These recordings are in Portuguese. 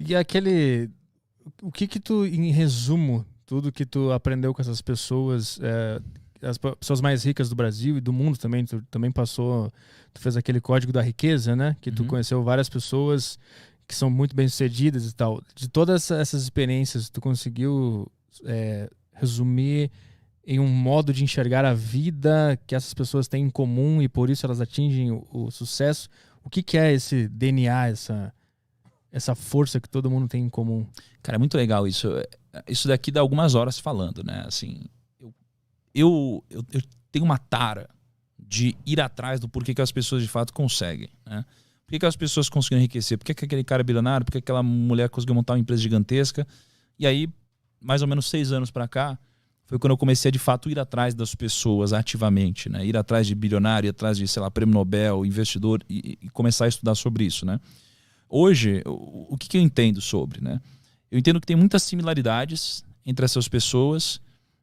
E aquele... O que que tu, em resumo, tudo que tu aprendeu com essas pessoas, as pessoas mais ricas do Brasil e do mundo também, tu também passou, tu fez aquele código da riqueza, né? Que tu conheceu várias pessoas que são muito bem-sucedidas e tal. De todas essas experiências, tu conseguiu resumir em um modo de enxergar a vida que essas pessoas têm em comum e por isso elas atingem o sucesso? O que que é esse DNA, essa força que todo mundo tem em comum? Cara, é muito legal isso. Isso daqui dá algumas horas falando, né? Assim, eu tenho uma tara de ir atrás do porquê que as pessoas de fato conseguem, né? Por que as pessoas conseguiram enriquecer? Por que aquele cara é bilionário? Por que aquela mulher conseguiu montar uma empresa gigantesca? E aí, mais ou menos 6 anos para cá, foi quando eu comecei a de fato ir atrás das pessoas ativamente, né? Ir atrás de bilionário, ir atrás de, sei lá, prêmio Nobel, investidor e começar a estudar sobre isso, né? Hoje, o que eu entendo sobre, né? Eu entendo que tem muitas similaridades entre essas pessoas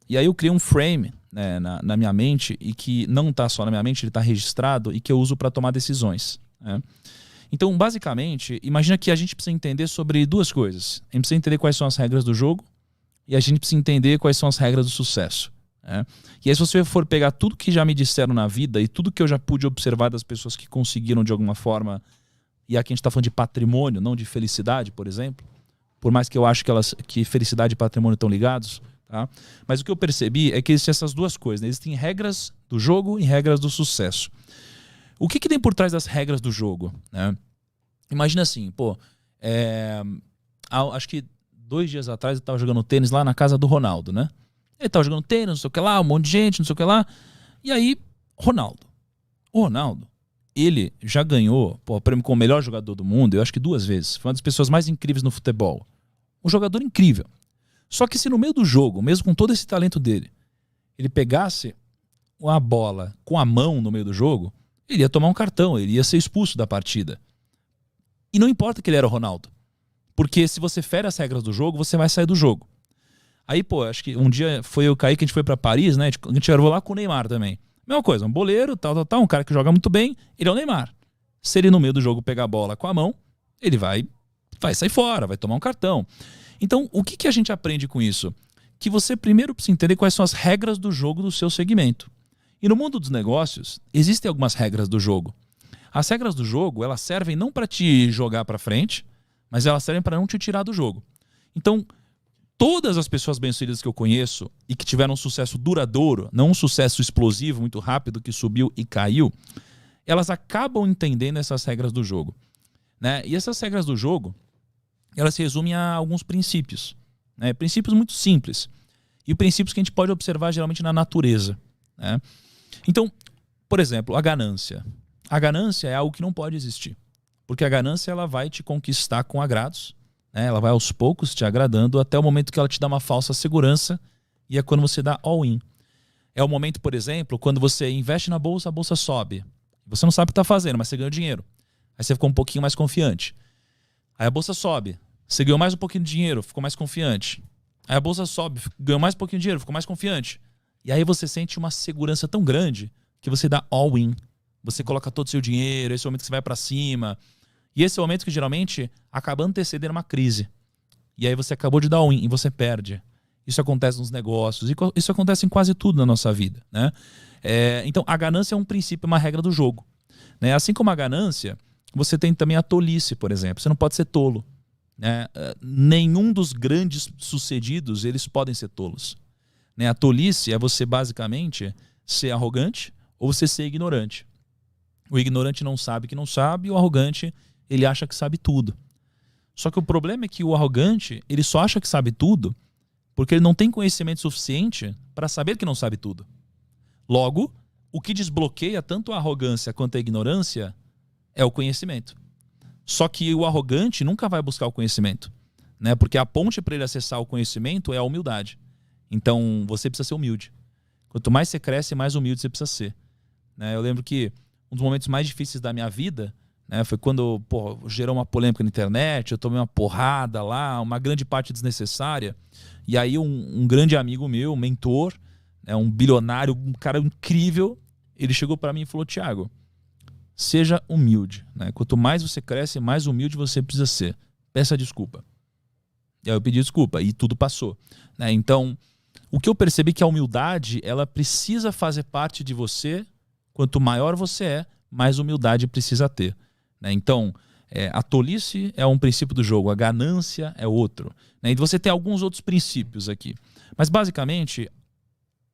e aí eu criei um frame, né, na minha mente e que não está só na minha mente, ele está registrado e que eu uso para tomar decisões, né? Então, basicamente, imagina que a gente precisa entender sobre duas coisas. A gente precisa entender quais são as regras do jogo e a gente precisa entender quais são as regras do sucesso, né? E aí, se você for pegar tudo que já me disseram na vida e tudo que eu já pude observar das pessoas que conseguiram de alguma forma, e aqui a gente está falando de patrimônio, não de felicidade, por exemplo, por mais que eu acho que felicidade e patrimônio estão ligados, tá? Mas o que eu percebi é que existem essas duas coisas, né? Existem regras do jogo e regras do sucesso. O que tem por trás das regras do jogo, né? Imagina assim, acho que 2 dias atrás eu estava jogando tênis lá na casa do Ronaldo, né? Ele estava jogando tênis, não sei o que lá, um monte de gente, não sei o que lá. E aí, o Ronaldo, ele já ganhou o prêmio como o melhor jogador do mundo, eu acho que 2 vezes. Foi uma das pessoas mais incríveis no futebol. Um jogador incrível. Só que se no meio do jogo, mesmo com todo esse talento dele, ele pegasse uma bola com a mão no meio do jogo, ele ia tomar um cartão, ele ia ser expulso da partida. E não importa que ele era o Ronaldo. Porque se você fere as regras do jogo, você vai sair do jogo. Aí, acho que um dia foi eu e o Kaique, a gente foi pra Paris, né? A gente gravou lá com o Neymar também. Mesma coisa, um boleiro, tal, um cara que joga muito bem, ele é o Neymar. Se ele no meio do jogo pegar a bola com a mão, ele vai sair fora, vai tomar um cartão. Então, o que a gente aprende com isso? Que você primeiro precisa entender quais são as regras do jogo do seu segmento. E no mundo dos negócios, existem algumas regras do jogo. As regras do jogo, elas servem não para te jogar para frente, mas elas servem para não te tirar do jogo. Então, todas as pessoas bem-sucedidas que eu conheço e que tiveram um sucesso duradouro, não um sucesso explosivo, muito rápido, que subiu e caiu, elas acabam entendendo essas regras do jogo, né? E essas regras do jogo, elas se resumem a alguns princípios, né? Princípios muito simples. E princípios que a gente pode observar geralmente na natureza, né? Então, por exemplo, a ganância. A ganância é algo que não pode existir. Porque a ganância ela vai te conquistar com agrados, né? Ela vai aos poucos te agradando até o momento que ela te dá uma falsa segurança e é quando você dá all-in. É o momento, por exemplo, quando você investe na bolsa, a bolsa sobe. Você não sabe o que está fazendo, mas você ganhou dinheiro. Aí você ficou um pouquinho mais confiante. Aí a bolsa sobe. Você ganhou mais um pouquinho de dinheiro, ficou mais confiante. Aí a bolsa sobe, ganhou mais um pouquinho de dinheiro, ficou mais confiante. E aí você sente uma segurança tão grande que você dá all-in. Você coloca todo o seu dinheiro, esse é o momento que você vai para cima. E esse é o momento que geralmente acaba antecedendo uma crise. E aí você acabou de dar all-in e você perde. Isso acontece nos negócios, isso acontece em quase tudo na nossa vida, né? Então a ganância é um princípio, uma regra do jogo, né? Assim como a ganância, você tem também a tolice, por exemplo. Você não pode ser tolo, né? Nenhum dos grandes sucedidos eles podem ser tolos, né? A tolice é você basicamente ser arrogante ou você ser ignorante. O ignorante não sabe que não sabe e o arrogante ele acha que sabe tudo. Só que o problema é que o arrogante ele só acha que sabe tudo porque ele não tem conhecimento suficiente para saber que não sabe tudo. Logo, o que desbloqueia tanto a arrogância quanto a ignorância é o conhecimento. Só que o arrogante nunca vai buscar o conhecimento, né? Porque a ponte para ele acessar o conhecimento é a humildade. Então, você precisa ser humilde. Quanto mais você cresce, mais humilde você precisa ser, né? Eu lembro que um dos momentos mais difíceis da minha vida, né, foi quando gerou uma polêmica na internet, eu tomei uma porrada lá, uma grande parte desnecessária. E aí um grande amigo meu, um mentor, né, um bilionário, um cara incrível, ele chegou para mim e falou: Thiago, seja humilde, né? Quanto mais você cresce, mais humilde você precisa ser. peça desculpa. E aí eu pedi desculpa e tudo passou. Né? Então, o que eu percebi é que a humildade, ela precisa fazer parte de você. Quanto maior você é, mais humildade precisa ter. Né? Então, a tolice é um princípio do jogo, a ganância é outro. Né? E você tem alguns outros princípios aqui. Mas, basicamente,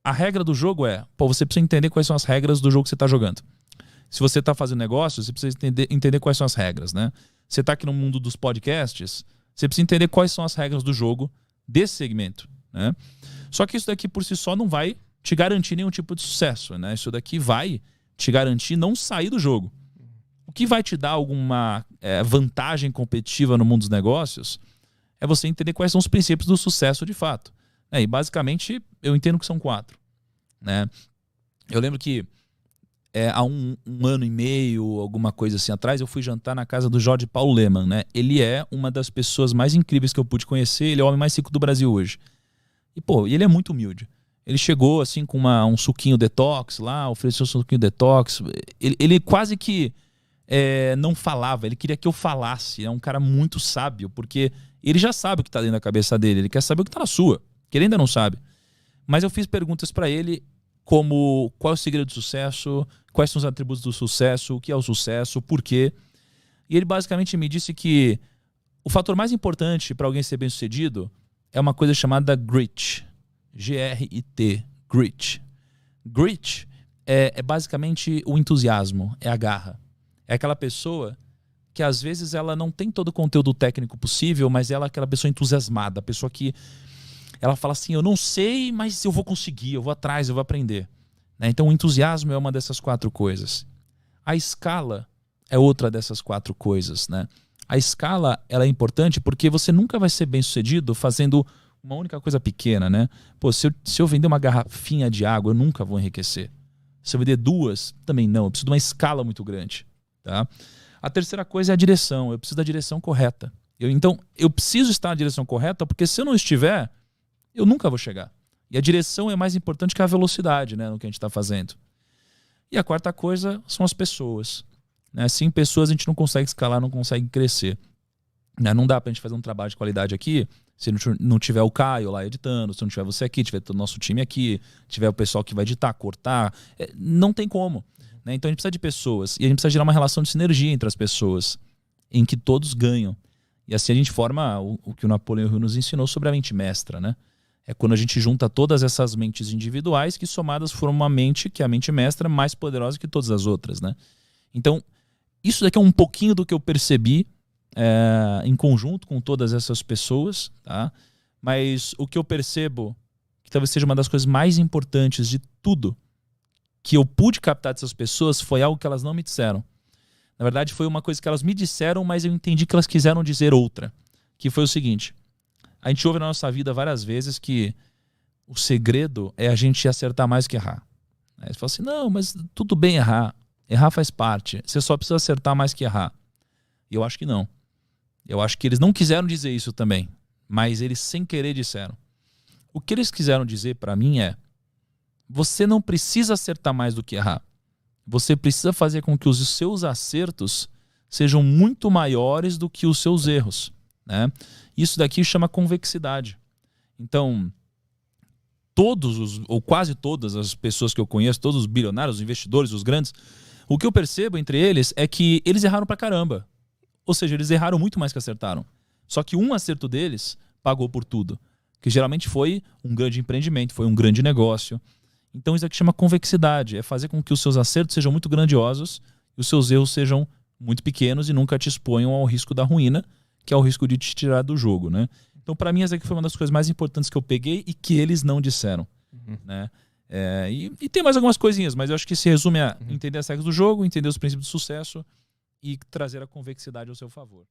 a regra do jogo você precisa entender quais são as regras do jogo que você está jogando. Se você está fazendo negócio, você precisa entender quais são as regras. Né? Você está aqui no mundo dos podcasts, você precisa entender quais são as regras do jogo desse segmento. Né? Só que isso daqui por si só não vai te garantir nenhum tipo de sucesso. Né? Isso daqui vai te garantir não sair do jogo. O que vai te dar alguma vantagem competitiva no mundo dos negócios é você entender quais são os princípios do sucesso de fato. E basicamente eu entendo que são 4. Né? Eu lembro que há um ano e meio, alguma coisa assim atrás, eu fui jantar na casa do Jorge Paulo Lemann. Né? Ele é uma das pessoas mais incríveis que eu pude conhecer, ele é o homem mais rico do Brasil hoje. E ele é muito humilde. Ele chegou assim com um suquinho detox lá, ofereceu um suquinho detox. Ele quase que não falava, ele queria que eu falasse. É um cara muito sábio, porque ele já sabe o que está dentro da cabeça dele, ele quer saber o que está na sua, que ele ainda não sabe. Mas eu fiz perguntas para ele como qual é o segredo do sucesso, quais são os atributos do sucesso, o que é o sucesso, por quê. E ele basicamente me disse que o fator mais importante para alguém ser bem-sucedido é uma coisa chamada grit. G-R-I-T. Grit. Grit é basicamente o entusiasmo, é a garra. É aquela pessoa que às vezes ela não tem todo o conteúdo técnico possível, mas ela é aquela pessoa entusiasmada, a pessoa que ela fala assim, eu não sei, mas eu vou conseguir, eu vou atrás, eu vou aprender. Né? Então o entusiasmo é uma dessas 4 coisas. A escala é outra dessas 4 coisas. Né? A escala ela é importante porque você nunca vai ser bem sucedido fazendo uma única coisa pequena. Né? Pô, se eu vender uma garrafinha de água, eu nunca vou enriquecer. Se eu vender 2, também não. Eu preciso de uma escala muito grande. Tá? A terceira coisa é a direção. Eu preciso da direção correta. Então, eu preciso estar na direção correta, porque se eu não estiver, eu nunca vou chegar. E a direção é mais importante que a velocidade, né, no que a gente está fazendo. E a quarta coisa são as pessoas. Né? Sem pessoas a gente não consegue escalar, não consegue crescer. Né? Não dá para a gente fazer um trabalho de qualidade aqui se não tiver o Caio lá editando, se não tiver você aqui, tiver todo o nosso time aqui, tiver o pessoal que vai editar, cortar. Não tem como. Né? Então a gente precisa de pessoas. E a gente precisa gerar uma relação de sinergia entre as pessoas, em que todos ganham. E assim a gente forma o que o Napoleão Hill nos ensinou sobre a mente mestra. Né? É quando a gente junta todas essas mentes individuais que somadas formam uma mente, que é a mente mestra, mais poderosa que todas as outras. Né? Então, isso daqui é um pouquinho do que eu percebi em conjunto com todas essas pessoas. Tá? Mas o que eu percebo, que talvez seja uma das coisas mais importantes de tudo, que eu pude captar dessas pessoas, foi algo que elas não me disseram. Na verdade, foi uma coisa que elas me disseram, mas eu entendi que elas quiseram dizer outra. Que foi o seguinte: a gente ouve na nossa vida várias vezes que o segredo é a gente acertar mais que errar. Aí você fala assim, não, mas tudo bem errar. Errar faz parte. Você só precisa acertar mais que errar. E eu acho que não. Eu acho que eles não quiseram dizer isso também. Mas eles sem querer disseram. O que eles quiseram dizer para mim é: você não precisa acertar mais do que errar. Você precisa fazer com que os seus acertos sejam muito maiores do que os seus erros. Né? Isso daqui chama convexidade. Então, ou quase todas as pessoas que eu conheço, todos os bilionários, os investidores, os grandes, o que eu percebo entre eles é que eles erraram pra caramba. Ou seja, eles erraram muito mais que acertaram. Só que um acerto deles pagou por tudo. Que geralmente foi um grande empreendimento, foi um grande negócio. Então isso aqui chama convexidade. É fazer com que os seus acertos sejam muito grandiosos e os seus erros sejam muito pequenos e nunca te exponham ao risco da ruína, que é o risco de te tirar do jogo. Né? Então, para mim, essa aqui foi uma das coisas mais importantes que eu peguei e que eles não disseram. Né? E tem mais algumas coisinhas, mas eu acho que se resume a entender as regras do jogo, entender os princípios do sucesso e trazer a convexidade ao seu favor.